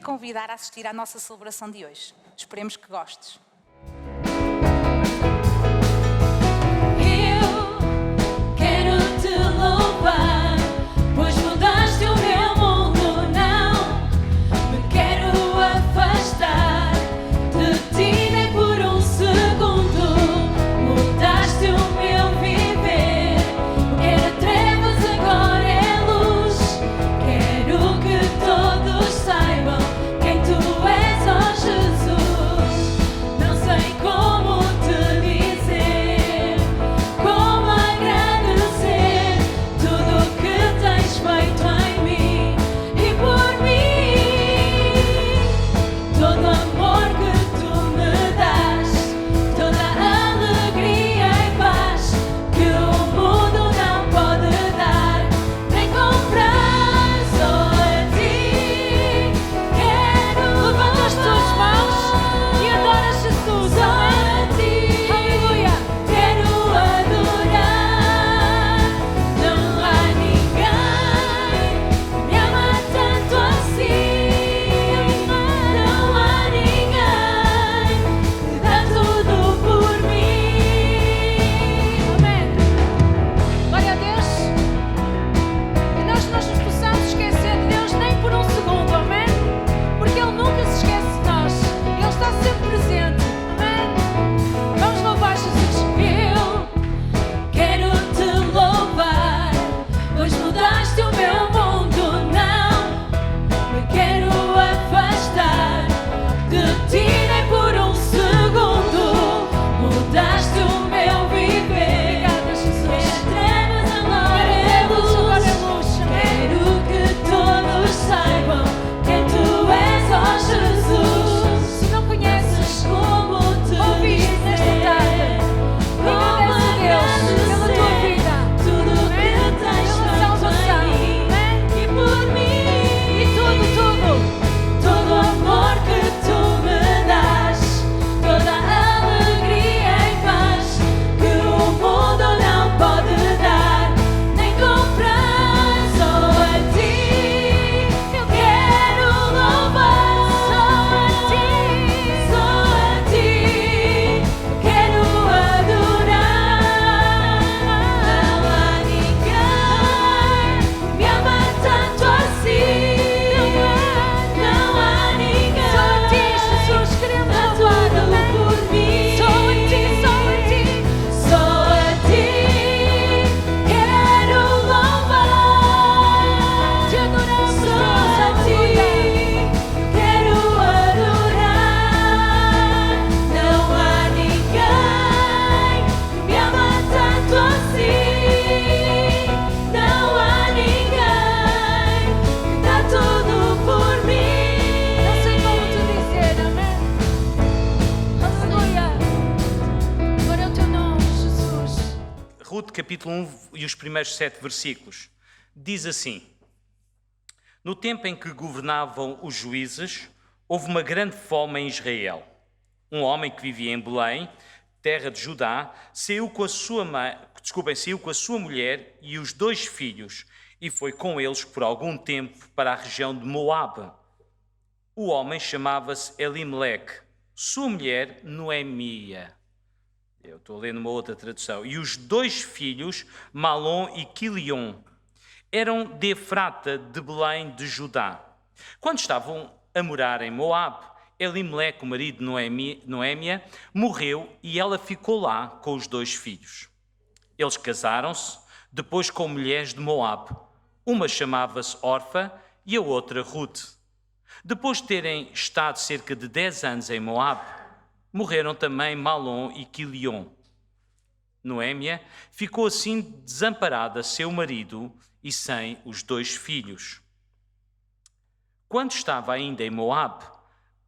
convidar a assistir à nossa celebração de hoje. Esperemos que gostes. Capítulo 1 e os primeiros 7 versículos. Diz assim: No tempo em que governavam os juízes, houve uma grande fome em Israel. Um homem que vivia em Belém, terra de Judá, saiu com a sua mulher e os 2 filhos, e foi com eles por algum tempo para a região de Moabe. O homem chamava-se Elimeleque, sua mulher Noemia. Eu estou a ler numa outra tradução. E os 2 filhos, Malom e Quilion, eram de Efrata, de Belém de Judá. Quando estavam a morar em Moabe, Elimeleque, o marido de Noémia, morreu e ela ficou lá com os 2 filhos. Eles casaram-se depois com mulheres de Moabe. Uma chamava-se Orfa e a outra Ruth. Depois de terem estado cerca de 10 anos em Moabe, morreram também Malom e Quilion. Noémia ficou assim desamparada, seu marido, e sem os 2 filhos. Quando estava ainda em Moabe,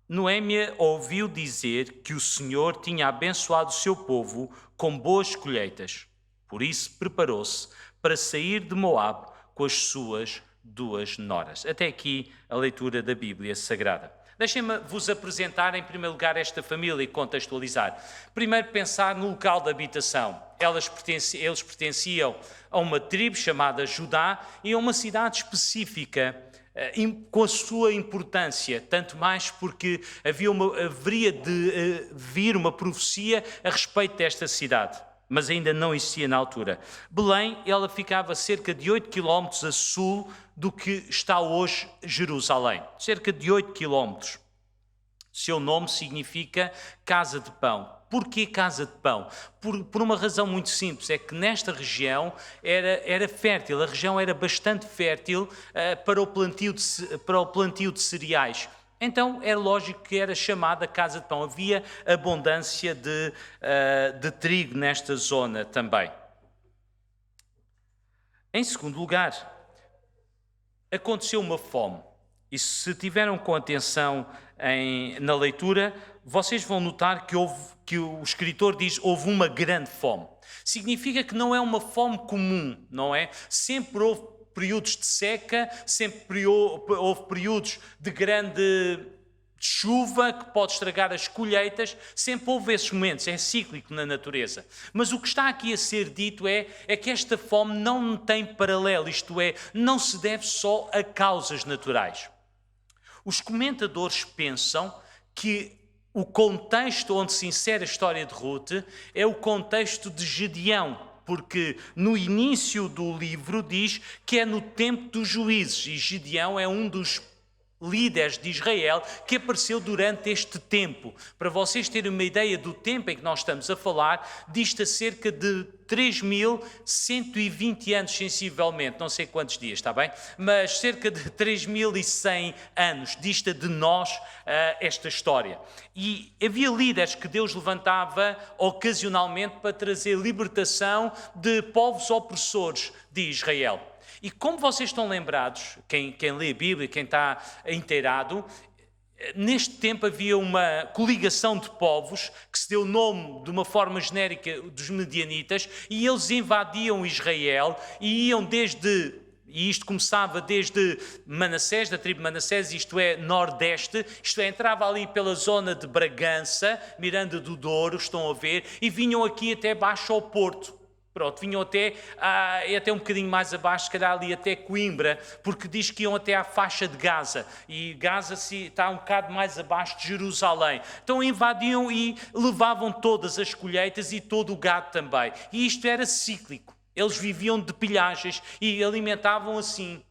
Noémia ouviu dizer que o Senhor tinha abençoado o seu povo com boas colheitas. Por isso preparou-se para sair de Moabe com as suas 2 noras. Até aqui a leitura da Bíblia Sagrada. Deixem-me vos apresentar em primeiro lugar esta família e contextualizar. Primeiro pensar no local de habitação. Eles pertenciam a uma tribo chamada Judá e a uma cidade específica com a sua importância, tanto mais porque haveria de vir uma profecia a respeito desta cidade, mas ainda não existia na altura. Belém, ela ficava cerca de 8 quilómetros a sul do que está hoje Jerusalém, cerca de 8 quilómetros. Seu nome significa casa de pão. Porquê casa de pão? Por uma razão muito simples, é que nesta região era fértil, a região era bastante fértil para o plantio de cereais. Então era lógico que era chamada casa de pão. Havia abundância de trigo nesta zona também. Em segundo lugar, aconteceu uma fome. E se tiveram com atenção na leitura, vocês vão notar que o escritor diz houve uma grande fome. Significa que não é uma fome comum, não é? Sempre houve períodos de seca, sempre houve períodos de grande chuva que pode estragar as colheitas, sempre houve esses momentos, é cíclico na natureza. Mas o que está aqui a ser dito é que esta fome não tem paralelo, isto é, não se deve só a causas naturais. Os comentadores pensam que o contexto onde se insere a história de Ruth é o contexto de Gedeão, porque no início do livro diz que é no tempo dos juízes, e Gedeão é um dos líderes de Israel que apareceu durante este tempo. Para vocês terem uma ideia do tempo em que nós estamos a falar, diz-te cerca de 3.120 anos sensivelmente, não sei quantos dias, está bem? Mas cerca de 3.100 anos dista de nós esta história. E havia líderes que Deus levantava ocasionalmente para trazer libertação de povos opressores de Israel. E como vocês estão lembrados, quem lê a Bíblia, quem está inteirado, neste tempo havia uma coligação de povos que se deu o nome de uma forma genérica dos medianitas, e eles invadiam Israel e iam e isto começava desde Manassés, da tribo de Manassés, isto é, nordeste, isto é, entrava ali pela zona de Bragança, Miranda do Douro, estão a ver, e vinham aqui até baixo ao Porto. Pronto, vinham até um bocadinho mais abaixo, se calhar ali até Coimbra, porque diz que iam até à faixa de Gaza, e Gaza está um bocado mais abaixo de Jerusalém. Então invadiam e levavam todas as colheitas e todo o gado também. E isto era cíclico. Eles viviam de pilhagens e alimentavam assim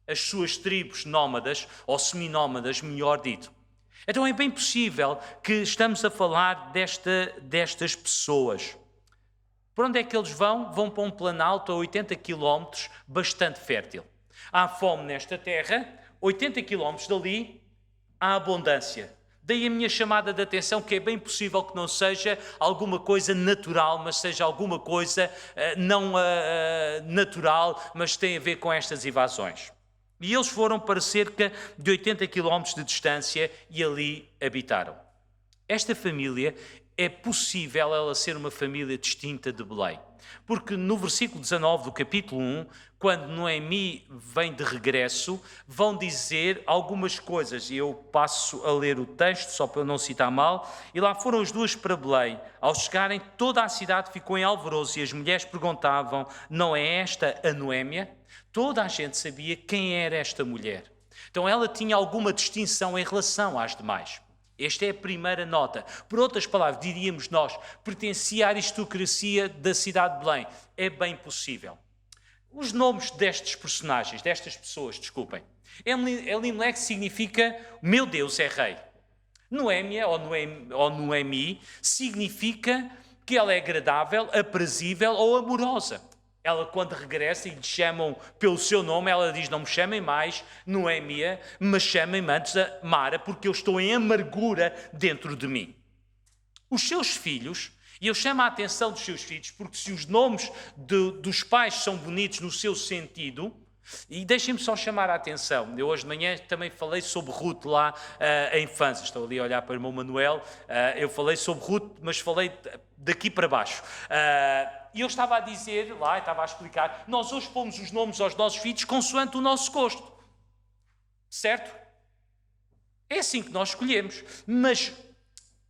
as suas tribos nómadas, ou seminómadas, melhor dito. Então é bem possível que estamos a falar destas pessoas. Por onde é que eles vão? Vão para um planalto a 80 km, bastante fértil. Há fome nesta terra, 80 km dali há abundância. Daí a minha chamada de atenção que é bem possível que não seja alguma coisa natural, mas seja alguma coisa não natural, mas tem a ver com estas invasões. E eles foram para cerca de 80 km de distância e ali habitaram. Esta família é possível ela ser uma família distinta de Belém. Porque no versículo 19 do capítulo 1, quando Noemi vem de regresso, vão dizer algumas coisas. E eu passo a ler o texto, só para eu não citar mal. E lá foram as duas para Belém. Ao chegarem, toda a cidade ficou em alvoroço e as mulheres perguntavam, não é esta a Noémia? Toda a gente sabia quem era esta mulher. Então ela tinha alguma distinção em relação às demais. Esta é a primeira nota. Por outras palavras, diríamos nós, pertencia à aristocracia da cidade de Belém. É bem possível. Os nomes destes personagens, destas pessoas, desculpem. Elimelec significa, meu Deus é rei. Noémia, ou Noemi, significa que ela é agradável, aprazível ou amorosa. Ela, quando regressa e lhe chamam pelo seu nome, ela diz, não me chamem mais Noémia, mas chamem-me antes a Mara, porque eu estou em amargura dentro de mim. Os seus filhos, e eu chamo a atenção dos seus filhos, porque se os nomes dos pais são bonitos no seu sentido, e deixem-me só chamar a atenção, eu hoje de manhã também falei sobre Ruth lá em infância, estou ali a olhar para o irmão Manuel, eu falei sobre Ruth, mas falei daqui para baixo. E eu estava a dizer lá, estava a explicar, nós hoje pomos os nomes aos nossos filhos consoante o nosso gosto. Certo? É assim que nós escolhemos. Mas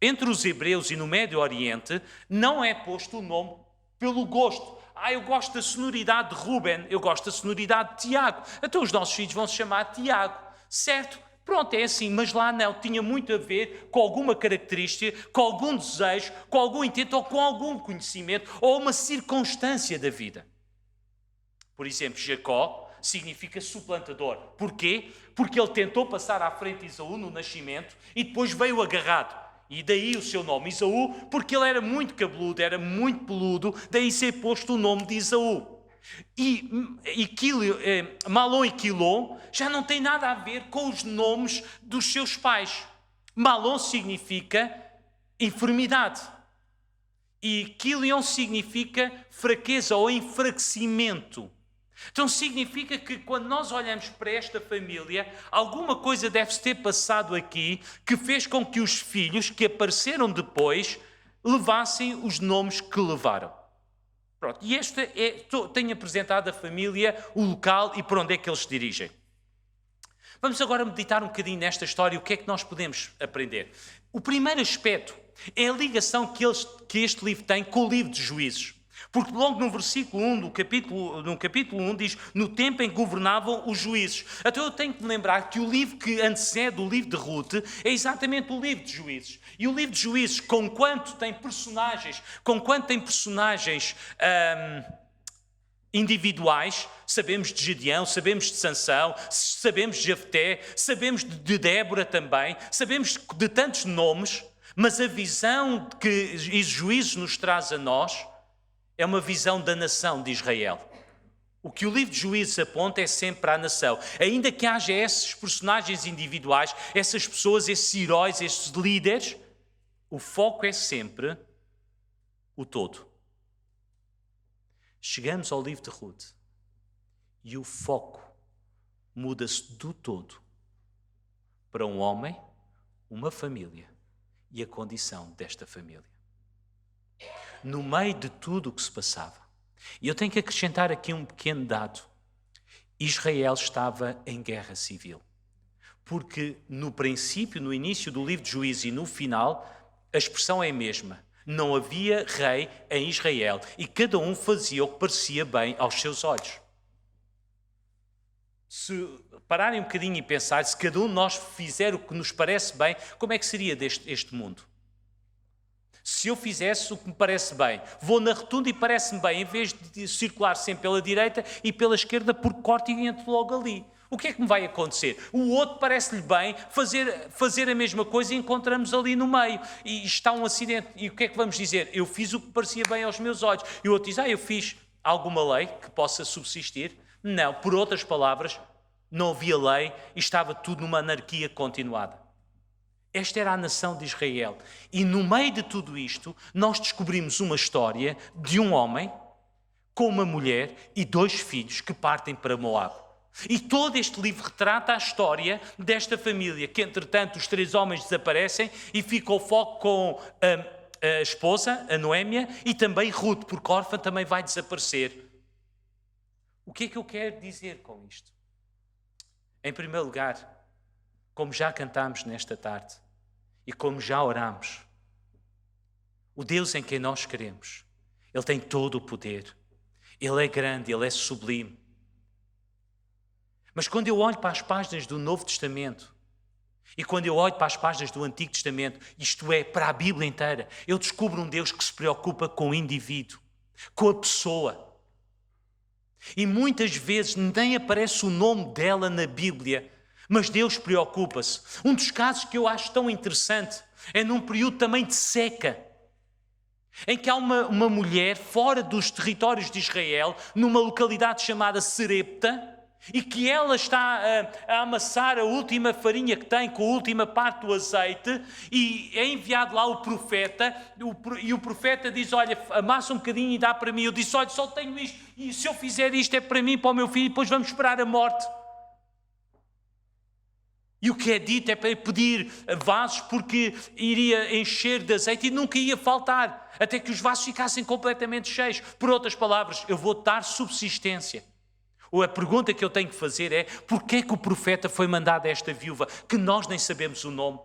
entre os hebreus e no Médio Oriente não é posto o nome pelo gosto. Eu gosto da sonoridade de Ruben, eu gosto da sonoridade de Tiago. Então os nossos filhos vão se chamar Tiago. certo? Pronto, é assim, mas lá não, tinha muito a ver com alguma característica, com algum desejo, com algum intento ou com algum conhecimento ou uma circunstância da vida. Por exemplo, Jacó significa suplantador. Porquê? Porque ele tentou passar à frente de Esaú no nascimento e depois veio agarrado. E daí o seu nome, Esaú, porque ele era muito cabeludo, era muito peludo, daí ser posto o nome de Esaú. Malom e Quilom já não tem nada a ver com os nomes dos seus pais. Malom significa enfermidade e Quilion significa fraqueza ou enfraquecimento. Então significa que quando nós olhamos para esta família, alguma coisa deve-se ter passado aqui que fez com que os filhos que apareceram depois levassem os nomes que levaram. Pronto, e tenho apresentado a família, o local e para onde é que eles se dirigem. Vamos agora meditar um bocadinho nesta história e o que é que nós podemos aprender. O primeiro aspecto é a ligação que este livro tem com o livro de Juízes. Porque logo no versículo 1 no capítulo 1 diz, no tempo em que governavam os juízes. Então eu tenho que me lembrar que o livro que antecede o livro de Ruth é exatamente o livro de Juízes. E o livro de Juízes, conquanto tem personagens individuais, sabemos de Gedeão, sabemos de Sansão, sabemos de Jefté, sabemos de Débora também, sabemos de tantos nomes, mas a visão que os Juízes nos traz a nós é uma visão da nação de Israel. O que o livro de Juízes aponta é sempre para a nação. Ainda que haja esses personagens individuais, essas pessoas, esses heróis, esses líderes, o foco é sempre o todo. Chegamos ao livro de Ruth e o foco muda-se do todo para um homem, uma família e a condição desta família. No meio de tudo o que se passava. E eu tenho que acrescentar aqui um pequeno dado. Israel estava em guerra civil. Porque no princípio, no início do livro de Juízes e no final, a expressão é a mesma. Não havia rei em Israel e cada um fazia o que parecia bem aos seus olhos. Se pararem um bocadinho e pensar, se cada um de nós fizer o que nos parece bem, como é que seria este mundo? Se eu fizesse o que me parece bem, vou na rotunda e parece-me bem, em vez de circular sempre pela direita e pela esquerda, porque corto e entro logo ali. O que é que me vai acontecer? O outro parece-lhe bem fazer a mesma coisa e encontramos ali no meio. E está um acidente. E o que é que vamos dizer? Eu fiz o que parecia bem aos meus olhos. E o outro diz, eu fiz alguma lei que possa subsistir? Não, por outras palavras, não havia lei e estava tudo numa anarquia continuada. Esta era a nação de Israel. E no meio de tudo isto, nós descobrimos uma história de um homem com uma mulher e 2 filhos que partem para Moab. E todo este livro retrata a história desta família, que entretanto os 3 homens desaparecem e fica o foco com a esposa, a Noémia, e também Ruth, porque órfã também vai desaparecer. O que é que eu quero dizer com isto? Em primeiro lugar, como já cantámos nesta tarde e como já oramos, o Deus em quem nós queremos, Ele tem todo o poder, Ele é grande, Ele é sublime. Mas quando eu olho para as páginas do Novo Testamento e quando eu olho para as páginas do Antigo Testamento, isto é, para a Bíblia inteira, eu descubro um Deus que se preocupa com o indivíduo, com a pessoa. E muitas vezes nem aparece o nome dela na Bíblia, mas Deus preocupa-se. Um dos casos que eu acho tão interessante é num período também de seca, em que há uma mulher fora dos territórios de Israel, numa localidade chamada Serepta, e que ela está a amassar a última farinha que tem com a última parte do azeite, e é enviado lá o profeta, e o profeta diz, olha, amassa um bocadinho e dá para mim. Eu disse, olha, só tenho isto, e se eu fizer isto é para mim, para o meu filho, e depois vamos esperar a morte. E o que é dito é para pedir vasos porque iria encher de azeite e nunca ia faltar, até que os vasos ficassem completamente cheios. Por outras palavras, eu vou dar subsistência. Ou a pergunta que eu tenho que fazer é, porquê é que o profeta foi mandado a esta viúva, que nós nem sabemos o nome?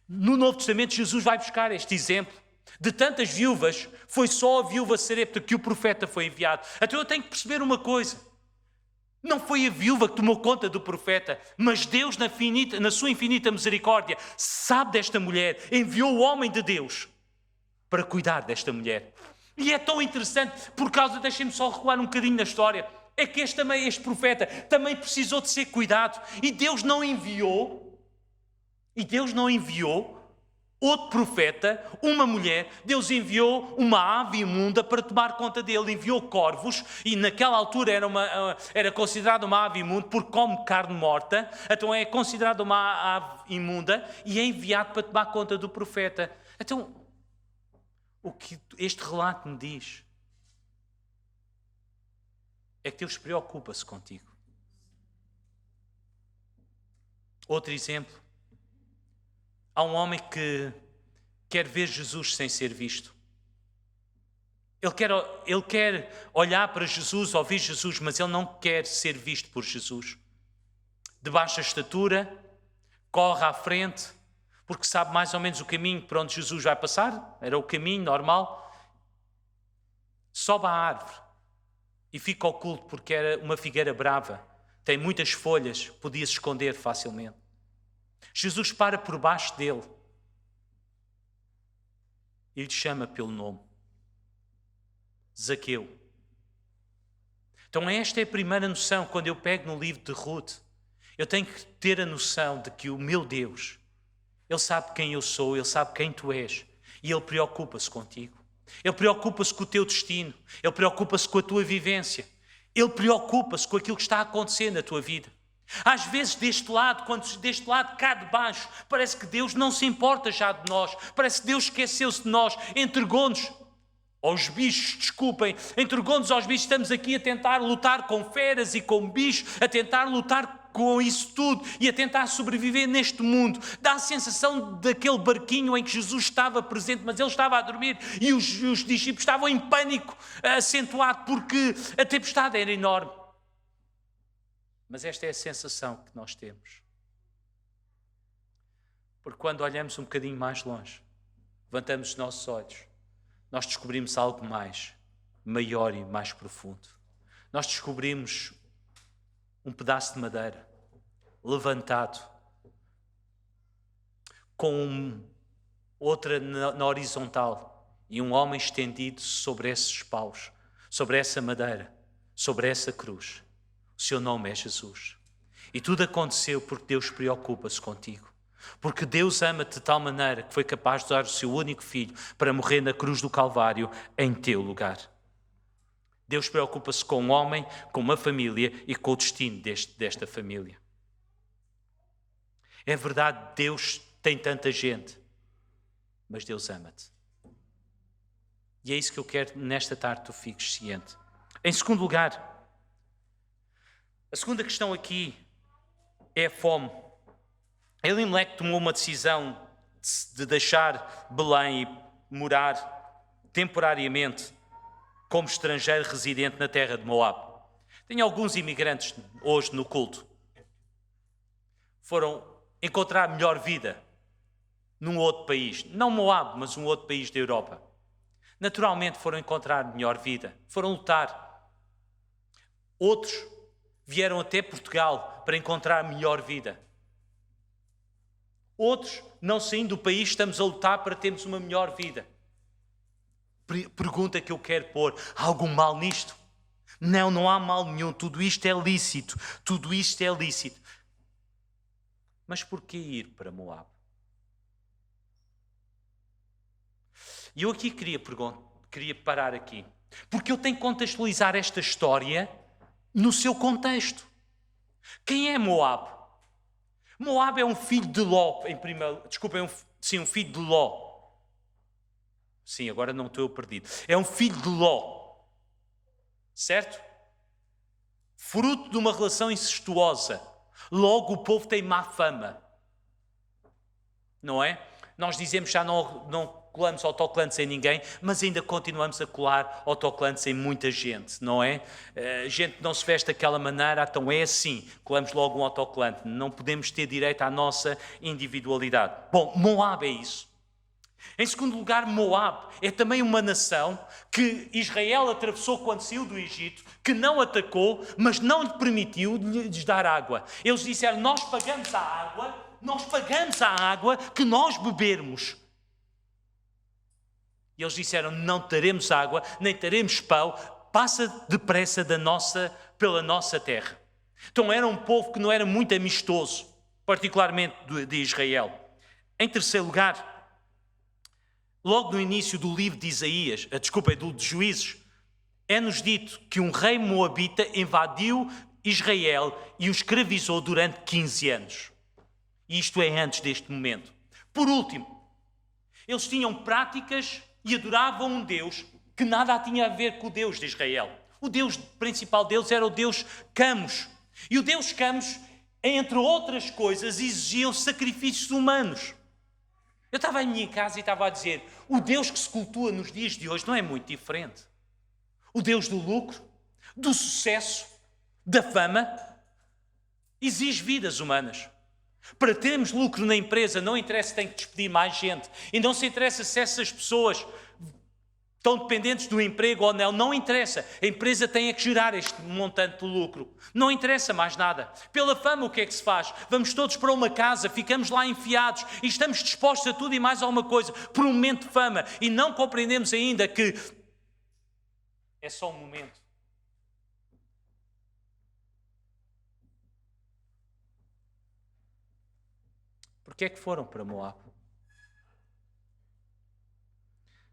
No Novo Testamento, Jesus vai buscar este exemplo. De tantas viúvas, foi só a viúva Serepta que o profeta foi enviado. Então eu tenho que perceber uma coisa. Não foi a viúva que tomou conta do profeta, mas Deus, na sua infinita misericórdia, sabe desta mulher, enviou o homem de Deus para cuidar desta mulher. E é tão interessante, por causa, deixem-me só recuar um bocadinho na história, é que este profeta também precisou de ser cuidado, e Deus não enviou outro profeta, uma mulher. Deus enviou uma ave imunda para tomar conta dele, enviou corvos, e naquela altura era considerada uma ave imunda porque come carne morta, então é considerada uma ave imunda e é enviado para tomar conta do profeta. Então, o que este relato me diz é que Deus preocupa-se contigo. Outro exemplo. Há um homem que quer ver Jesus sem ser visto. Ele quer olhar para Jesus, ouvir Jesus, mas ele não quer ser visto por Jesus. De baixa estatura, corre à frente, porque sabe mais ou menos o caminho por onde Jesus vai passar, era o caminho normal. Sobe à árvore e fica oculto porque era uma figueira brava, tem muitas folhas, podia se esconder facilmente. Jesus para por baixo dele e lhe chama pelo nome: Zaqueu. Então esta é a primeira noção. Quando eu pego no livro de Ruth, eu tenho que ter a noção de que o meu Deus, Ele sabe quem eu sou, Ele sabe quem tu és, e Ele preocupa-se contigo. Ele preocupa-se com o teu destino, Ele preocupa-se com a tua vivência, Ele preocupa-se com aquilo que está a acontecer na tua vida. Às vezes quando deste lado cá de baixo, parece que Deus não se importa já de nós, parece que Deus esqueceu-se de nós, entregou-nos aos bichos, entregou-nos aos bichos. Estamos aqui a tentar lutar com feras e com bichos, a tentar lutar com isso tudo e a tentar sobreviver neste mundo. Dá a sensação daquele barquinho em que Jesus estava presente, mas ele estava a dormir e os discípulos estavam em pânico acentuado porque a tempestade era enorme. Mas esta é a sensação que nós temos. Porque quando olhamos um bocadinho mais longe, levantamos os nossos olhos, nós descobrimos algo mais, maior e mais profundo. Nós descobrimos um pedaço de madeira levantado, com outra na horizontal e um homem estendido sobre esses paus, sobre essa madeira, sobre essa cruz. O seu nome é Jesus. E tudo aconteceu porque Deus preocupa-se contigo. Porque Deus ama-te de tal maneira que foi capaz de dar o seu único filho para morrer na cruz do Calvário em teu lugar. Deus preocupa-se com um homem, com uma família e com o destino desta família. É verdade, Deus tem tanta gente, mas Deus ama-te. E é isso que eu quero nesta tarde tu fiques ciente. Em segundo lugar, a segunda questão aqui é a fome. Elimeleque tomou uma decisão de deixar Belém e morar temporariamente como estrangeiro residente na terra de Moab. Tem alguns imigrantes hoje no culto. Foram encontrar melhor vida num outro país. Não Moab, mas um outro país da Europa. Naturalmente foram encontrar melhor vida. Foram lutar. Outros vieram até Portugal para encontrar melhor vida. Outros, não saindo do país, estamos a lutar para termos uma melhor vida. Pergunta que eu quero pôr: há algum mal nisto? Não, não há mal nenhum. Tudo isto é lícito. Tudo isto é lícito. Mas porquê ir para Moab? E eu aqui queria parar aqui. Porque eu tenho que contextualizar esta história no seu contexto. Quem é Moab? Moab é um filho de Ló, um filho de Ló. Sim, agora não estou perdido. É um filho de Ló. Certo? Fruto de uma relação incestuosa. Logo o povo tem má fama. Não é? Nós dizemos já não colamos autocolantes em ninguém, mas ainda continuamos a colar autocolantes em muita gente, não é? Gente que não se veste daquela maneira, então é assim, colamos logo um autocolante. Não podemos ter direito à nossa individualidade. Bom, Moab é isso. Em segundo lugar, Moab é também uma nação que Israel atravessou quando saiu do Egito, que não atacou, mas não lhe permitiu lhes dar água. Eles disseram, nós pagamos a água que nós bebermos. E eles disseram, não teremos água, nem teremos pão, passa depressa pela nossa terra. Então era um povo que não era muito amistoso, particularmente de Israel. Em terceiro lugar, logo no início do livro de de Juízes, é-nos dito que um rei moabita invadiu Israel e o escravizou durante 15 anos. E isto é antes deste momento. Por último, eles tinham práticas e adoravam um Deus que nada tinha a ver com o Deus de Israel. O Deus principal deles era o Deus Camus. E o Deus Camus, entre outras coisas, exigia sacrifícios humanos. Eu estava em minha casa e estava a dizer, o Deus que se cultua nos dias de hoje não é muito diferente. O Deus do lucro, do sucesso, da fama, exige vidas humanas. Para termos lucro na empresa, não interessa se tem que despedir mais gente. E não se interessa se essas pessoas estão dependentes do emprego ou não. Não interessa. A empresa tem que gerar este montante de lucro. Não interessa mais nada. Pela fama, o que é que se faz? Vamos todos para uma casa, ficamos lá enfiados e estamos dispostos a tudo e mais alguma coisa por um momento de fama. E não compreendemos ainda que é só um momento. Porquê é que foram para Moab?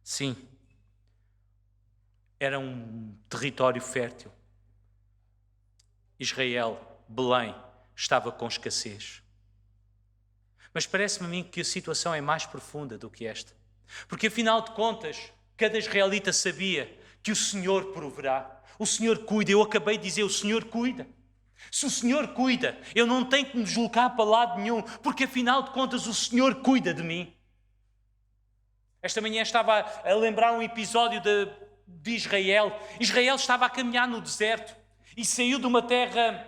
Sim, era um território fértil. Israel, Belém, estava com escassez. Mas parece-me a mim que a situação é mais profunda do que esta. Porque afinal de contas, cada israelita sabia que o Senhor proverá. O Senhor cuida. Eu acabei de dizer, o Senhor cuida. Se o Senhor cuida, eu não tenho que me deslocar para lado nenhum, porque afinal de contas o Senhor cuida de mim. Esta manhã estava a lembrar um episódio de Israel. Israel estava a caminhar no deserto e saiu de uma terra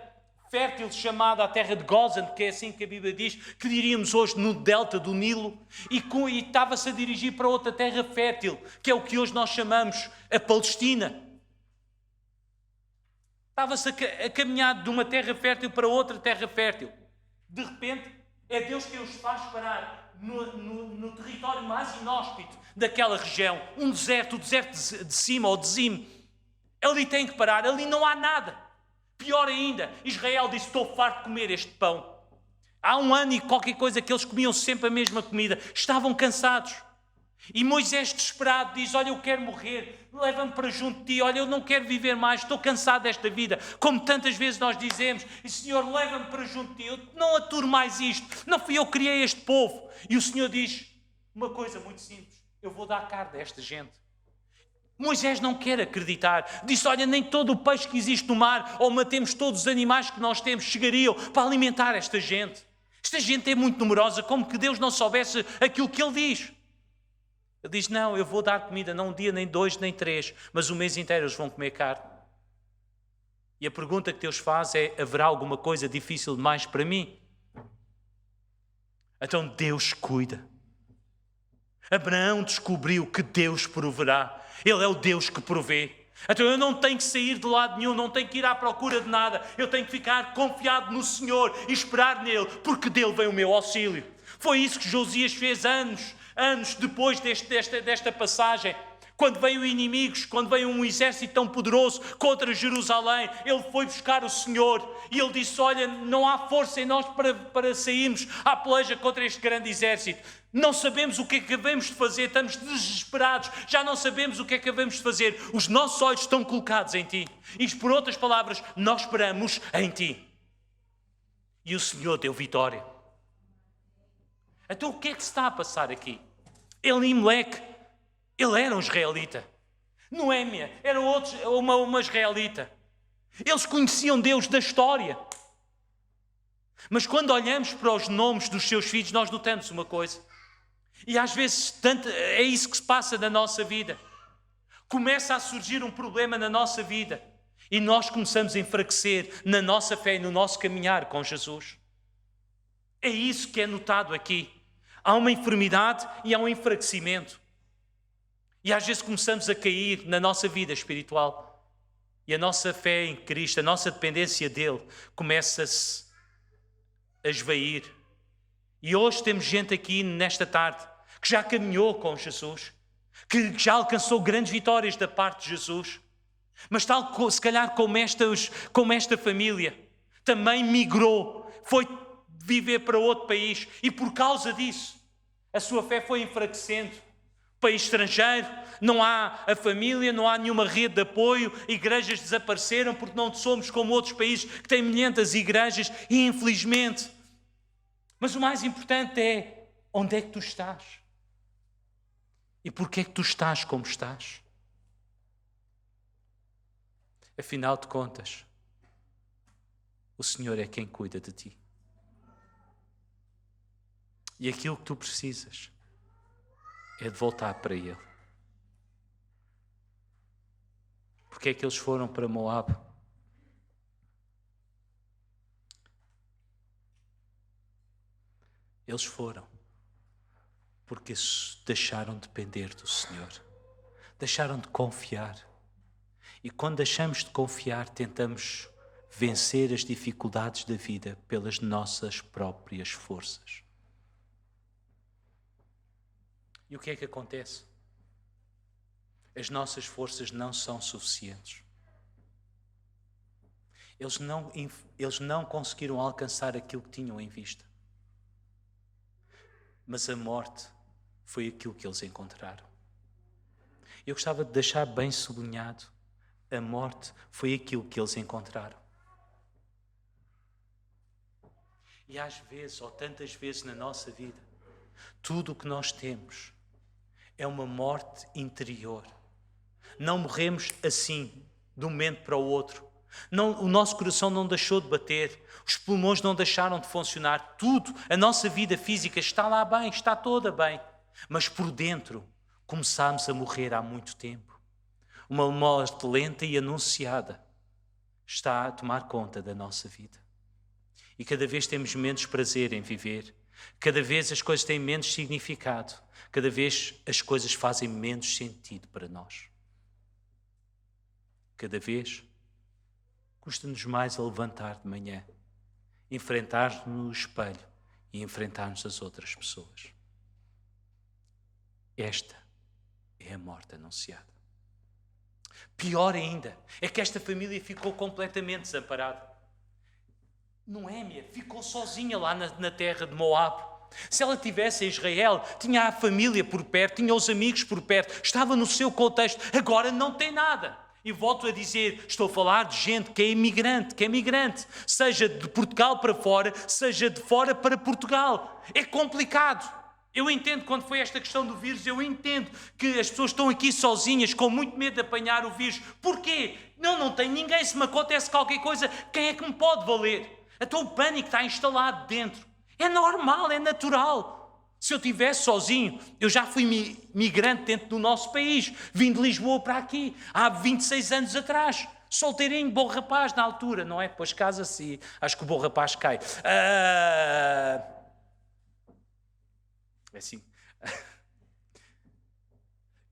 fértil chamada a terra de Gozan, que é assim que a Bíblia diz, que diríamos hoje no delta do Nilo, e estava-se a dirigir para outra terra fértil, que é o que hoje nós chamamos a Palestina. Estava-se a caminhar de uma terra fértil para outra terra fértil. De repente, é Deus que os faz parar no território mais inóspito daquela região. Um deserto, o deserto de cima ou de Zim. Ali tem que parar, ali não há nada. Pior ainda, Israel disse, estou farto de comer este pão. Há um ano e qualquer coisa que eles comiam sempre a mesma comida. Estavam cansados. E Moisés, desesperado, diz, olha, eu quero morrer, leva-me para junto de ti, olha, eu não quero viver mais, estou cansado desta vida, como tantas vezes nós dizemos, e Senhor, leva-me para junto de ti, eu não aturo mais isto, não fui eu que criei este povo. E o Senhor diz uma coisa muito simples, eu vou dar carne a esta gente. Moisés não quer acreditar, disse, olha, nem todo o peixe que existe no mar, ou matemos todos os animais que nós temos, chegariam para alimentar esta gente. Esta gente é muito numerosa, como que Deus não soubesse aquilo que Ele diz. Ele diz, não, eu vou dar comida, não um dia, nem 2, nem 3, mas o mês inteiro eles vão comer carne. E a pergunta que Deus faz é, haverá alguma coisa difícil demais para mim? Então Deus cuida. Abraão descobriu que Deus proverá. Ele é o Deus que provê. Então eu não tenho que sair de lado nenhum, não tenho que ir à procura de nada. Eu tenho que ficar confiado no Senhor e esperar nele, porque dele vem o meu auxílio. Foi isso que Josias fez anos depois desta passagem. Quando veio inimigos, quando veio um exército tão poderoso contra Jerusalém, ele foi buscar o Senhor e ele disse, olha, não há força em nós para sairmos à peleja contra este grande exército. Não sabemos o que é que devemos de fazer, estamos desesperados, já não sabemos o que é que devemos de fazer. Os nossos olhos estão colocados em Ti. E por outras palavras, nós esperamos em Ti. E o Senhor deu vitória. Então o que é que se está a passar aqui? Elimeleque, ele era um israelita. Noémia era uma israelita. Eles conheciam Deus da história. Mas quando olhamos para os nomes dos seus filhos, nós notamos uma coisa. E às vezes é isso que se passa na nossa vida. Começa a surgir um problema na nossa vida. E nós começamos a enfraquecer na nossa fé e no nosso caminhar com Jesus. É isso que é notado aqui. Há uma enfermidade e há um enfraquecimento. E às vezes começamos a cair na nossa vida espiritual. E a nossa fé em Cristo, a nossa dependência dele, começa-se a esvair. E hoje temos gente aqui nesta tarde que já caminhou com Jesus, que já alcançou grandes vitórias da parte de Jesus, mas tal se calhar como esta família, também migrou, foi viver para outro país e por causa disso a sua fé foi enfraquecendo. País estrangeiro, não há a família, não há nenhuma rede de apoio, igrejas desapareceram porque não somos como outros países que têm milhentas igrejas e infelizmente. Mas o mais importante é onde é que tu estás? E porquê é que tu estás como estás? Afinal de contas, o Senhor é quem cuida de ti. E aquilo que tu precisas é de voltar para Ele. Porque é que eles foram para Moabe? Eles foram porque deixaram de depender do Senhor. Deixaram de confiar. E quando deixamos de confiar, tentamos vencer as dificuldades da vida pelas nossas próprias forças. E o que é que acontece? As nossas forças não são suficientes. Eles não conseguiram alcançar aquilo que tinham em vista. Mas a morte foi aquilo que eles encontraram. Eu gostava de deixar bem sublinhado: a morte foi aquilo que eles encontraram. E às vezes, ou tantas vezes na nossa vida, tudo o que nós temos é uma morte interior. Não morremos assim, de um momento para o outro. Não, o nosso coração não deixou de bater, os pulmões não deixaram de funcionar, tudo, a nossa vida física está lá bem, está toda bem. Mas por dentro começámos a morrer há muito tempo. Uma morte lenta e anunciada está a tomar conta da nossa vida. E cada vez temos menos prazer em viver, cada vez as coisas têm menos significado, cada vez as coisas fazem menos sentido para nós. Cada vez custa-nos mais a levantar de manhã, enfrentar-nos no espelho e enfrentar-nos as outras pessoas. Esta é a morte anunciada. Pior ainda, é que esta família ficou completamente desamparada. Noémia ficou sozinha lá na terra de Moabe. Se ela estivesse em Israel, tinha a família por perto, tinha os amigos por perto, estava no seu contexto. Agora não tem nada. E volto a dizer, estou a falar de gente que é imigrante, seja de Portugal para fora, seja de fora para Portugal. É complicado. Eu entendo quando foi esta questão do vírus, eu entendo que as pessoas estão aqui sozinhas, com muito medo de apanhar o vírus. Porquê? Não tem ninguém, se me acontece qualquer coisa, quem é que me pode valer? Então o pânico está instalado dentro. É normal, é natural. Se eu estivesse sozinho, eu já fui migrante dentro do nosso país, vim de Lisboa para aqui, há 26 anos atrás. Solteirinho, bom rapaz na altura, não é? Depois casa-se e acho que o bom rapaz cai. É assim.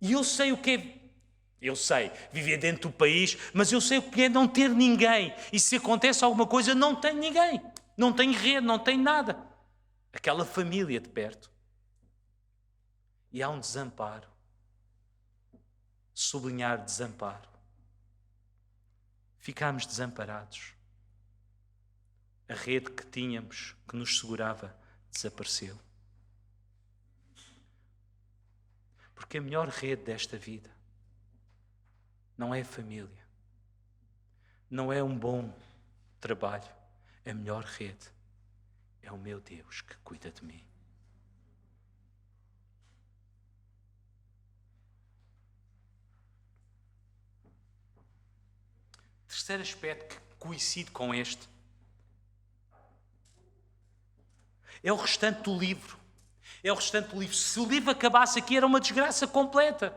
E eu sei o que é... Eu sei viver dentro do país, mas eu sei o que é não ter ninguém. E se acontece alguma coisa, não tenho ninguém. Não tenho rede, não tenho nada. Aquela família de perto. E há um desamparo. Sublinhar desamparo. Ficámos desamparados. A rede que tínhamos, que nos segurava, desapareceu. Porque a melhor rede desta vida não é a família, não é um bom trabalho. A melhor rede é o meu Deus que cuida de mim. Terceiro aspecto que coincide com este é o restante do livro. Se o livro acabasse aqui, era uma desgraça completa.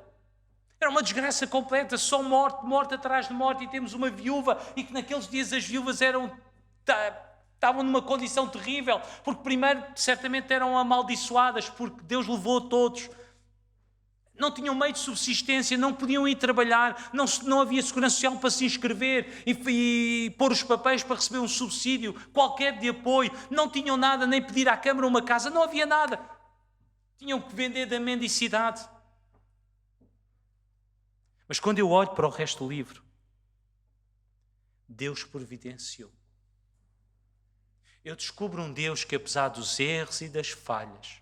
Era uma desgraça completa, só morte atrás de morte, e temos uma viúva, e que naqueles dias as viúvas eram Estavam numa condição terrível, porque primeiro certamente eram amaldiçoadas, porque Deus levou a todos. Não tinham meio de subsistência, não podiam ir trabalhar, não havia segurança social para se inscrever e pôr os papéis para receber um subsídio qualquer de apoio. Não tinham nada, nem pedir à Câmara uma casa, não havia nada. Tinham que vender da mendicidade. Mas quando eu olho para o resto do livro, Deus providenciou. Eu descubro um Deus que, apesar dos erros e das falhas,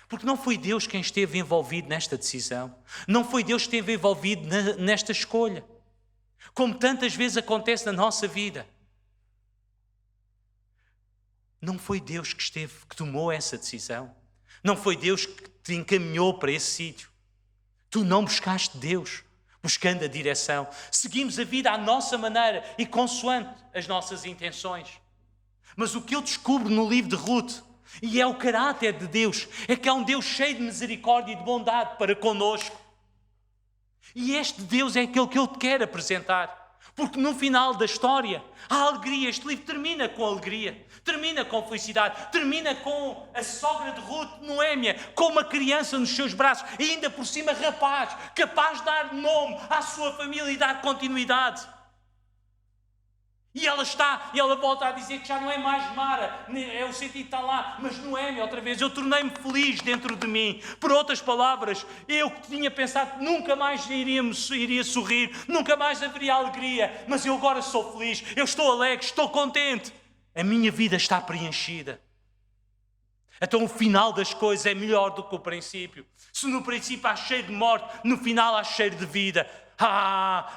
porque não foi Deus quem esteve envolvido nesta decisão, não foi Deus que esteve envolvido nesta escolha, como tantas vezes acontece na nossa vida. Não foi Deus que tomou essa decisão, não foi Deus que te encaminhou para esse sítio. Tu não buscaste Deus, buscando a direção. Seguimos a vida à nossa maneira e consoante as nossas intenções. Mas o que eu descubro no livro de Ruth, e é o caráter de Deus, é que há um Deus cheio de misericórdia e de bondade para conosco. E este Deus é aquele que eu te quero apresentar. Porque no final da história há alegria. Este livro termina com alegria, termina com felicidade, termina com a sogra de Ruth, Noémia, com uma criança nos seus braços e ainda por cima rapaz, capaz de dar nome à sua família e dar continuidade. E ela volta a dizer que já não é mais Mara, é o sentido está lá, mas Noémia outra vez, eu tornei-me feliz dentro de mim. Por outras palavras, eu que tinha pensado que nunca mais iria sorrir, nunca mais haveria alegria, mas eu agora sou feliz, eu estou alegre, estou contente. A minha vida está preenchida. Então o final das coisas é melhor do que o princípio. Se no princípio há cheiro de morte, no final há cheiro de vida.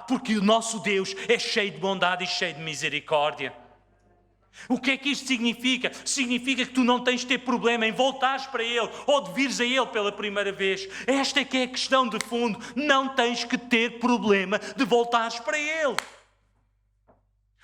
Porque o nosso Deus é cheio de bondade e cheio de misericórdia. O que é que isto significa? Significa que tu não tens de ter problema em voltares para Ele ou de vires a Ele pela primeira vez. Esta é que é a questão de fundo. Não tens que ter problema de voltares para Ele.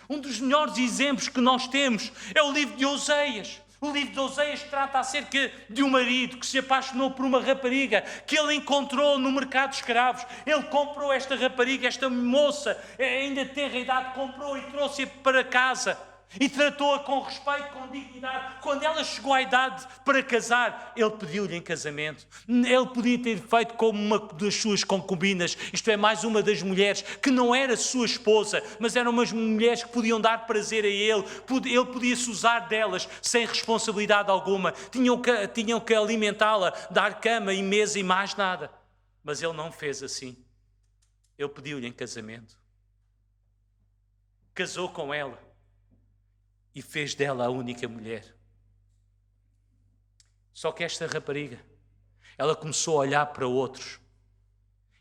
Um dos melhores exemplos que nós temos é o livro de Oseias. O livro de Oseias trata acerca de um marido que se apaixonou por uma rapariga que ele encontrou no mercado de escravos. Ele comprou esta rapariga, esta moça, ainda tenra idade, comprou e trouxe-a para casa. E tratou-a com respeito, com dignidade. Quando ela chegou à idade para casar, ele pediu-lhe em casamento. Ele podia ter feito como uma das suas concubinas, isto é, mais uma das mulheres que não era sua esposa, mas eram umas mulheres que podiam dar prazer a ele. Ele podia-se usar delas sem responsabilidade alguma. Tinham que alimentá-la, dar cama e mesa e mais nada. Mas ele não fez assim. Ele pediu-lhe em casamento. Casou com ela. E fez dela a única mulher. Só que esta rapariga, ela começou a olhar para outros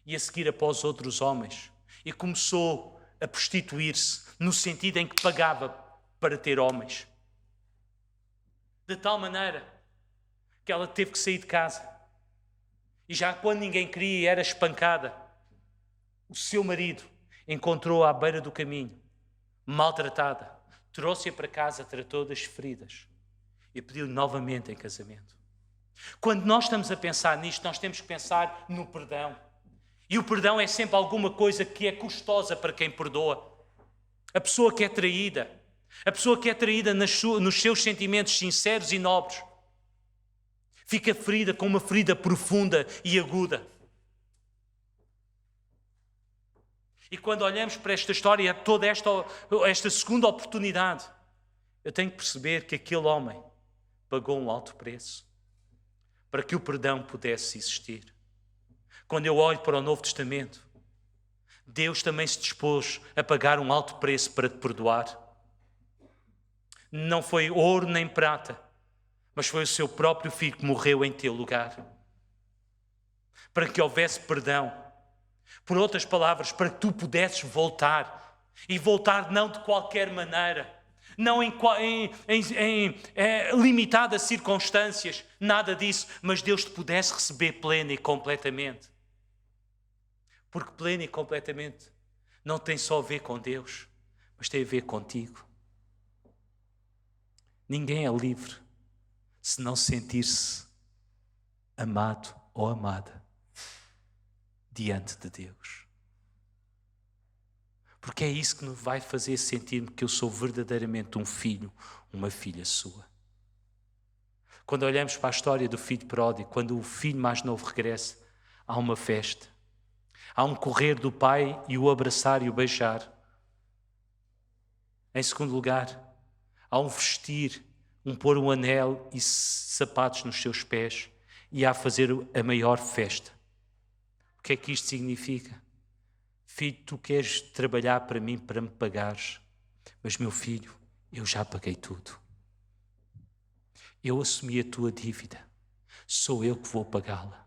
e a seguir após outros homens e começou a prostituir-se no sentido em que pagava para ter homens. De tal maneira que ela teve que sair de casa e já quando ninguém queria e era espancada, o seu marido encontrou-a à beira do caminho, maltratada. Trouxe-a para casa, tratou das feridas e pediu novamente em casamento. Quando nós estamos a pensar nisto, nós temos que pensar no perdão. E o perdão é sempre alguma coisa que é custosa para quem perdoa. A pessoa que é traída, nos seus sentimentos sinceros e nobres, fica ferida com uma ferida profunda e aguda. E quando olhamos para esta história, toda esta segunda oportunidade, eu tenho que perceber que aquele homem pagou um alto preço para que o perdão pudesse existir. Quando eu olho para o Novo Testamento, Deus também se dispôs a pagar um alto preço para te perdoar. Não foi ouro nem prata, mas foi o seu próprio Filho que morreu em teu lugar, para que houvesse perdão. Por outras palavras, para que tu pudesses voltar. E voltar não de qualquer maneira. Não limitado a circunstâncias. Nada disso. Mas Deus te pudesse receber pleno e completamente. Porque pleno e completamente não tem só a ver com Deus, mas tem a ver contigo. Ninguém é livre se não sentir-se amado ou amada diante de Deus. Porque é isso que nos vai fazer sentir que eu sou verdadeiramente um filho, uma filha sua. Quando olhamos para a história do filho pródigo, quando o filho mais novo regressa, há uma festa. Há um correr do pai e o abraçar e o beijar. Em segundo lugar, há um vestir, um pôr um anel e sapatos nos seus pés e há a fazer a maior festa. O que é que isto significa? Filho, tu queres trabalhar para mim para me pagares, mas meu filho, eu já paguei tudo. Eu assumi a tua dívida, sou eu que vou pagá-la.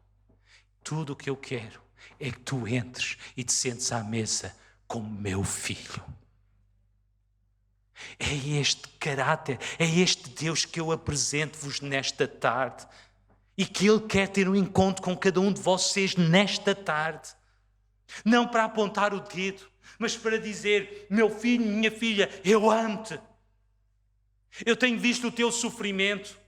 Tudo o que eu quero é que tu entres e te sentes à mesa como meu filho. É este caráter, é este Deus que eu apresento-vos nesta tarde e que Ele quer ter um encontro com cada um de vocês nesta tarde. Não para apontar o dedo, mas para dizer, meu filho, minha filha, eu amo-te. Eu tenho visto o teu sofrimento.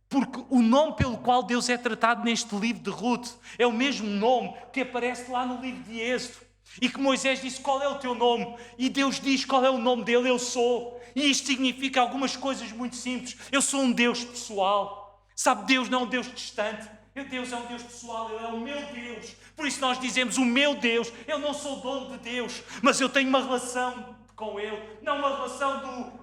Porque o nome pelo qual Deus é tratado neste livro de Ruth é o mesmo nome que aparece lá no livro de Êxodo. E que Moisés disse, qual é o teu nome? E Deus diz qual é o nome dele, eu sou. E isto significa algumas coisas muito simples. Eu sou um Deus pessoal. Sabe, Deus não é um Deus distante. Deus é um Deus pessoal, Ele é o meu Deus. Por isso nós dizemos o meu Deus. Eu não sou dono de Deus, mas eu tenho uma relação com Ele. Não uma relação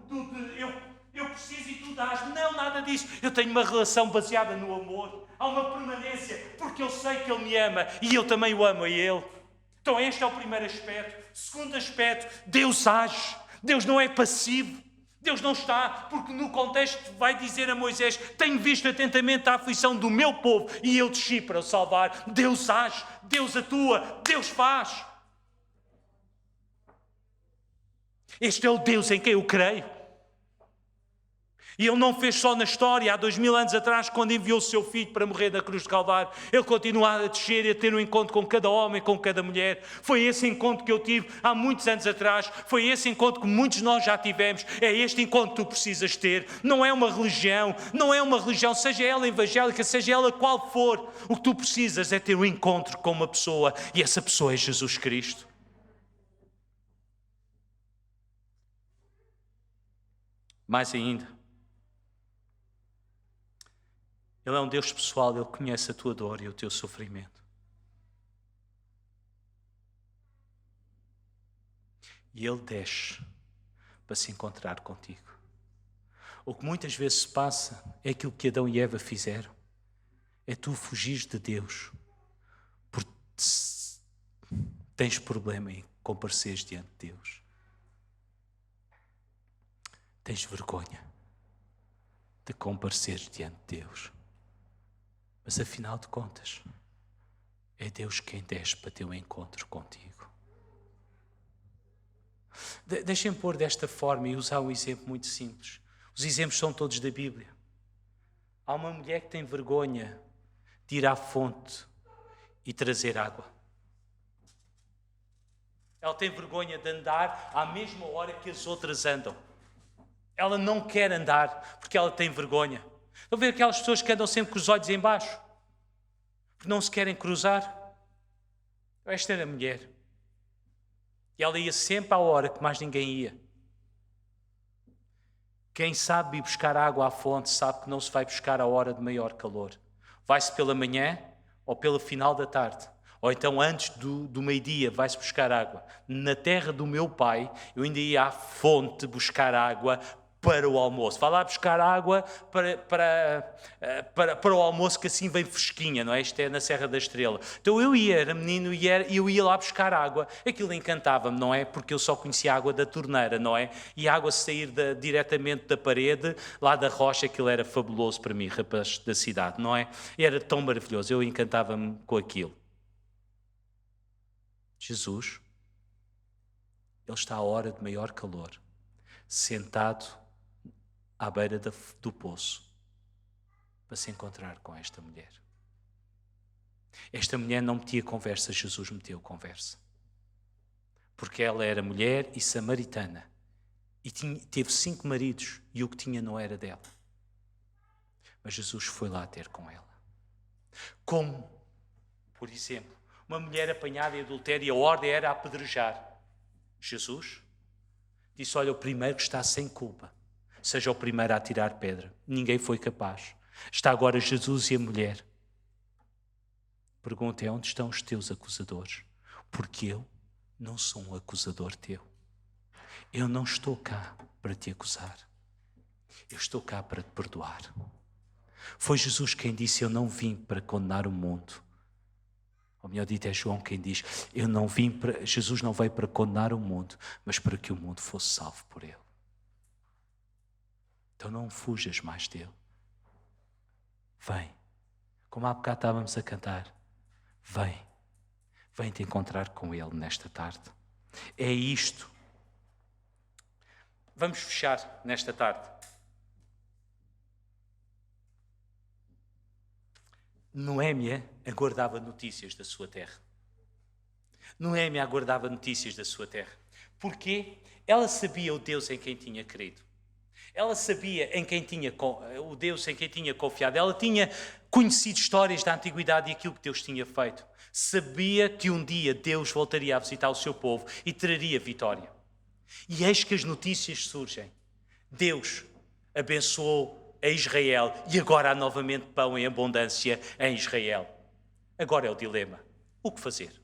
eu preciso e tu dás. Não, nada disso. Eu tenho uma relação baseada no amor. Há uma permanência, porque eu sei que Ele me ama e eu também o amo a Ele. Então este é o primeiro aspecto. Segundo aspecto, Deus age. Deus não é passivo. Deus não está, porque no contexto vai dizer a Moisés, tenho visto atentamente a aflição do meu povo e eu desci para o salvar. Deus age, Deus atua, Deus faz. Este é o Deus em quem eu creio. E Ele não fez só na história, há 2000 anos atrás, quando enviou o seu filho para morrer na cruz de Calvário. Ele continua a descer e a ter um encontro com cada homem, com cada mulher. Foi esse encontro que eu tive há muitos anos atrás. Foi esse encontro que muitos de nós já tivemos. É este encontro que tu precisas ter. Não é uma religião, seja ela evangélica, seja ela qual for. O que tu precisas é ter um encontro com uma pessoa e essa pessoa é Jesus Cristo. Mais ainda, Ele é um Deus pessoal, Ele conhece a tua dor e o teu sofrimento. E Ele desce para se encontrar contigo. O que muitas vezes se passa é aquilo que Adão e Eva fizeram. É tu fugires de Deus porque tens problema em compareceres diante de Deus. Tens vergonha de compareceres diante de Deus. Mas afinal de contas, é Deus quem desce para ter um encontro contigo. Deixem-me pôr desta forma e usar um exemplo muito simples. Os exemplos são todos da Bíblia. Há uma mulher que tem vergonha de ir à fonte e trazer água. Ela tem vergonha de andar à mesma hora que as outras andam. Ela não quer andar porque ela tem vergonha. Estão a ver aquelas pessoas que andam sempre com os olhos em baixo? Porque não se querem cruzar? Esta era a mulher. E ela ia sempre à hora que mais ninguém ia. Quem sabe ir buscar água à fonte sabe que não se vai buscar à hora de maior calor. Vai-se pela manhã ou pelo final da tarde. Ou então antes do meio-dia vai-se buscar água. Na terra do meu pai, eu ainda ia à fonte buscar água para o almoço. Vai lá buscar água para o almoço, que assim vem fresquinha, não é? Isto é na Serra da Estrela. Então eu era menino e eu ia lá buscar água. Aquilo encantava-me, não é? Porque eu só conhecia a água da torneira, não é? E a água sair diretamente da parede, lá da rocha, aquilo era fabuloso para mim, rapaz da cidade, não é? E era tão maravilhoso, eu encantava-me com aquilo. Jesus, Ele está à hora de maior calor, sentado à beira do poço, para se encontrar com esta mulher. Esta mulher não metia conversa, Jesus meteu conversa. Porque ela era mulher e samaritana. E teve 5 maridos e o que tinha não era dela. Mas Jesus foi lá ter com ela. Como, por exemplo, uma mulher apanhada em adultério, a ordem era apedrejar. Jesus disse: olha, o primeiro que está sem culpa, seja o primeiro a atirar pedra. Ninguém foi capaz. Está agora Jesus e a mulher. Pergunta é: onde estão os teus acusadores? Porque eu não sou um acusador teu. Eu não estou cá para te acusar. Eu estou cá para te perdoar. Foi Jesus quem disse: eu não vim para condenar o mundo. Ou melhor dito, é João quem diz: Jesus não veio para condenar o mundo, mas para que o mundo fosse salvo por ele. Então não fujas mais dele. Vem. Como há bocado estávamos a cantar. Vem. Vem te encontrar com ele nesta tarde. É isto. Vamos fechar nesta tarde. Noémia aguardava notícias da sua terra. Noémia aguardava notícias da sua terra. Porquê? Ela sabia o Deus em quem tinha crido. Ela sabia o Deus em quem tinha confiado. Ela tinha conhecido histórias da antiguidade e aquilo que Deus tinha feito. Sabia que um dia Deus voltaria a visitar o seu povo e traria vitória. E eis que as notícias surgem. Deus abençoou a Israel e agora há novamente pão em abundância em Israel. Agora é o dilema. O que fazer?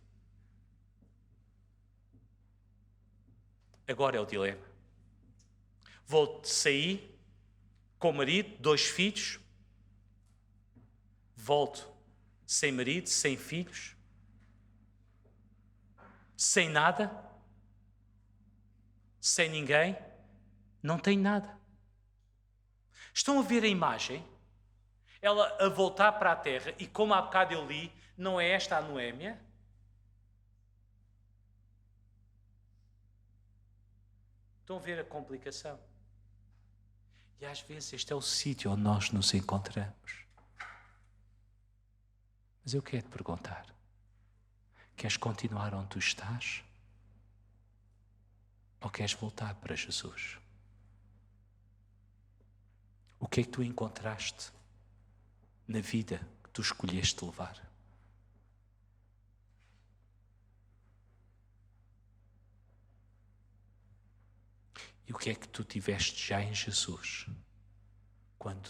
Agora é o dilema. Vou sair com o marido, 2 filhos. Volto sem marido, sem filhos. Sem nada. Sem ninguém. Não tenho nada. Estão a ver a imagem? Ela a voltar para a terra e como há bocado eu li, não é esta a Noémia? Estão a ver a complicação? E às vezes este é o sítio onde nós nos encontramos. Mas eu quero te perguntar: queres continuar onde tu estás? Ou queres voltar para Jesus? O que é que tu encontraste na vida que tu escolheste levar? E o que é que tu tiveste já em Jesus quando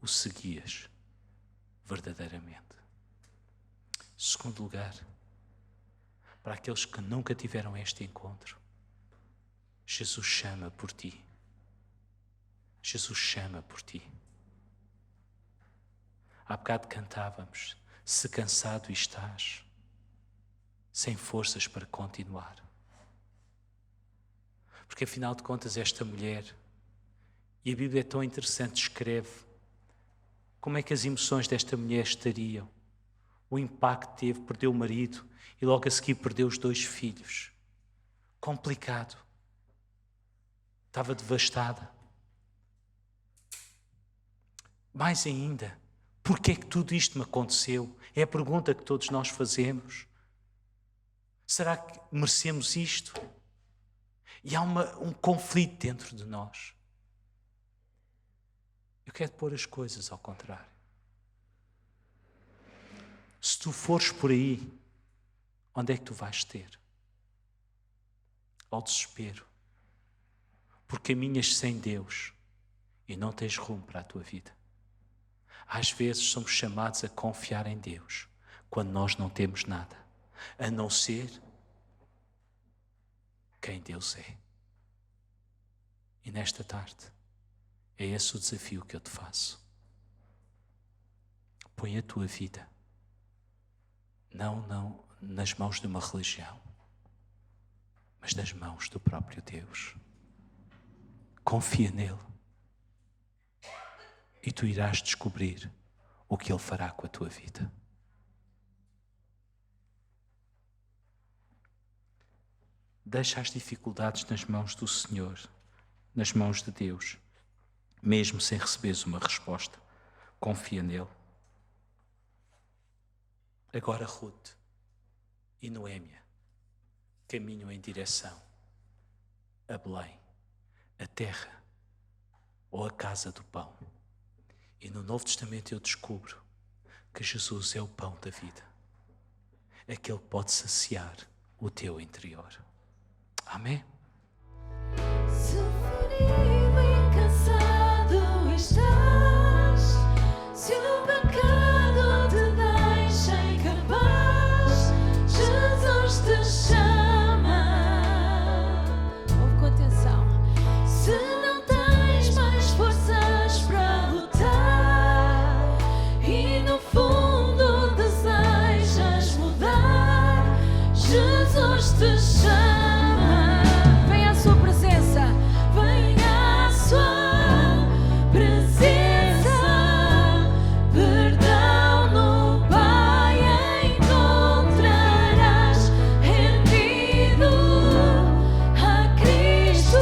o seguias verdadeiramente? Segundo lugar, para aqueles que nunca tiveram este encontro, Jesus chama por ti. Jesus chama por ti. Há bocado cantávamos: se cansado estás, sem forças para continuar. Porque afinal de contas esta mulher, e a Bíblia é tão interessante, descreve como é que as emoções desta mulher estariam. O impacto que teve, perdeu o marido e logo a seguir perdeu os 2 filhos. Complicado. Estava devastada. Mais ainda, porquê é que tudo isto me aconteceu? É a pergunta que todos nós fazemos. Será que merecemos isto? E há um conflito dentro de nós. Eu quero pôr as coisas ao contrário. Se tu fores por aí, onde é que tu vais ter? Ao desespero. Porque caminhas sem Deus e não tens rumo para a tua vida. Às vezes somos chamados a confiar em Deus quando nós não temos nada, a não ser quem Deus é. E nesta tarde, é esse o desafio que eu te faço. Põe a tua vida, não nas mãos de uma religião, mas nas mãos do próprio Deus. Confia nele e tu irás descobrir o que ele fará com a tua vida. Deixa as dificuldades nas mãos do Senhor, nas mãos de Deus, mesmo sem receberes uma resposta. Confia nele. Agora Ruth e Noémia caminham em direção a Belém, a terra ou a casa do pão. E no Novo Testamento eu descubro que Jesus é o pão da vida, aquele que pode saciar o teu interior. Amém? Se ferido e cansado estás, se o pecado te deixa incapaz, Jesus te chama. Ouve com atenção. Se não tens mais forças para lutar e no fundo desejas mudar, Jesus te chama. Vem à sua presença, vem à sua presença. Perdão no Pai encontrarás, rendido a Cristo.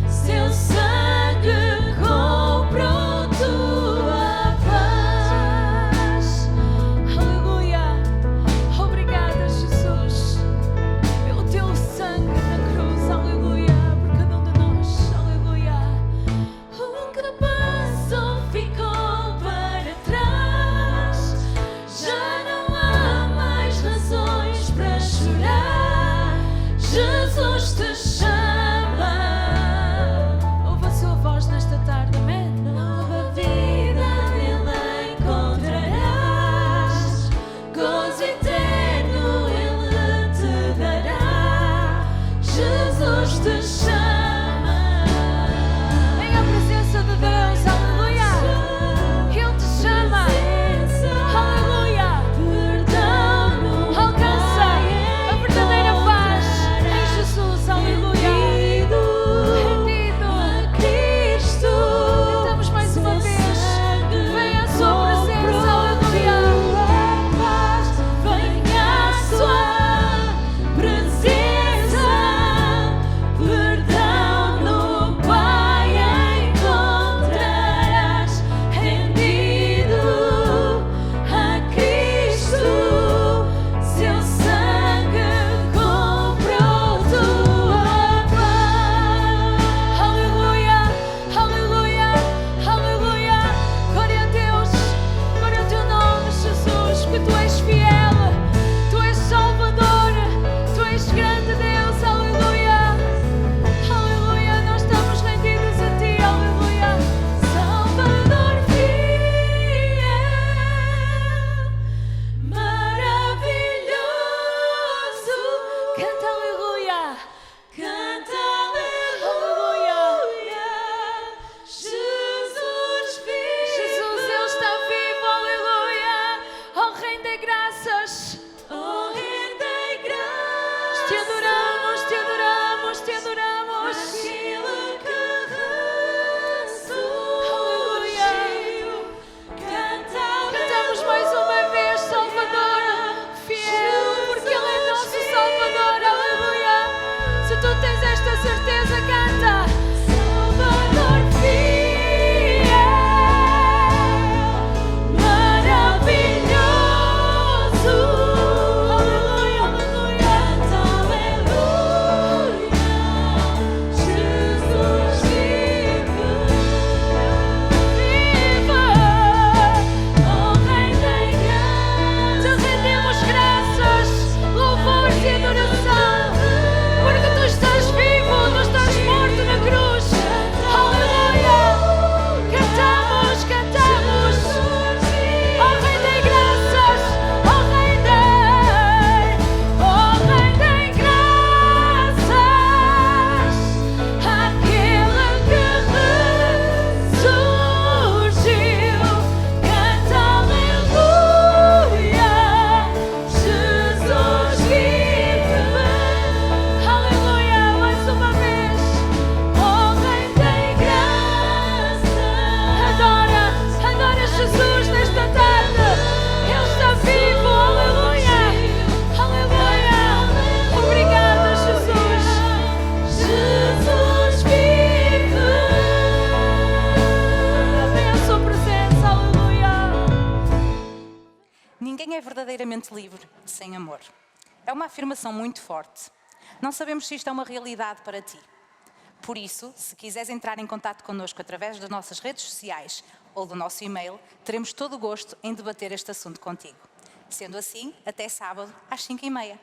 Seu sangue comprou tua paz. Aleluia. Obrigada, Jesus, pelo teu sangue na cruz, aleluia, por cada um de nós, aleluia. O que passou ficou para trás, já não há mais razões para chorar, Jesus te chama. Ouve a sua voz nesta tarde, amém? Nova vida nele encontrarás, gozo eterno ele te dará, Jesus te chama. Vem à presença de Deus, aleluia. Ele te chama, aleluia. Alcança a verdadeira paz em Jesus, aleluia. Rendido a Cristo. Cantamos mais uma vez. Vem à sua presença, aleluia. Vem à sua presença. Perdão no Pai encontrarás, rendido a Cristo. Seu sangue comprou tua paz. Aleluia, aleluia, aleluia. Glória a Deus, glória ao teu nome, Jesus, porque tu és fiel, tu és Salvador, tu és grande Deus, aleluia. Aleluia, nós estamos rendidos a ti, aleluia. Salvador fiel, maravilhoso. Canta aleluia, canta aleluia. Jesus vive. Jesus, ele está vivo, aleluia. Oh, rende graças. Oh, rende graças. Te adoramos, te adoramos, te adoramos. Aquilo que ressurgiu. Aleluia. Cantamos mais uma vez, Salvador fiel, porque ele é nosso Salvador, aleluia. Se tu tens esta certeza, canta. Salvador fiel, maravilhoso. Aleluia, aleluia. Canta aleluia. Jesus vive. Viva, oh Rei da Graça. Te rendemos graças, louvores e adoração, porque tu estás vivo, tu estás morto na cruz. Aleluia. Cantamos, cantamos. Oh Rei da Graças, oh Rei da Graças, aquele que ressurgiu. Canta aleluia. Jesus vive. Aleluia, mais uma vez. Oh Rei da Graça. Adora, adora Jesus nesta tarde. Ele está vivo, aleluia. Aleluia. Obrigada, Jesus. Jesus vive. Vem à sua presença, aleluia. Ninguém é verdadeiramente livre sem amor. É uma afirmação muito forte. Não sabemos se isto é uma realidade para ti. Por isso, se quiseres entrar em contato connosco através das nossas redes sociais ou do nosso e-mail, teremos todo o gosto em debater este assunto contigo. Sendo assim, até sábado às 5h30.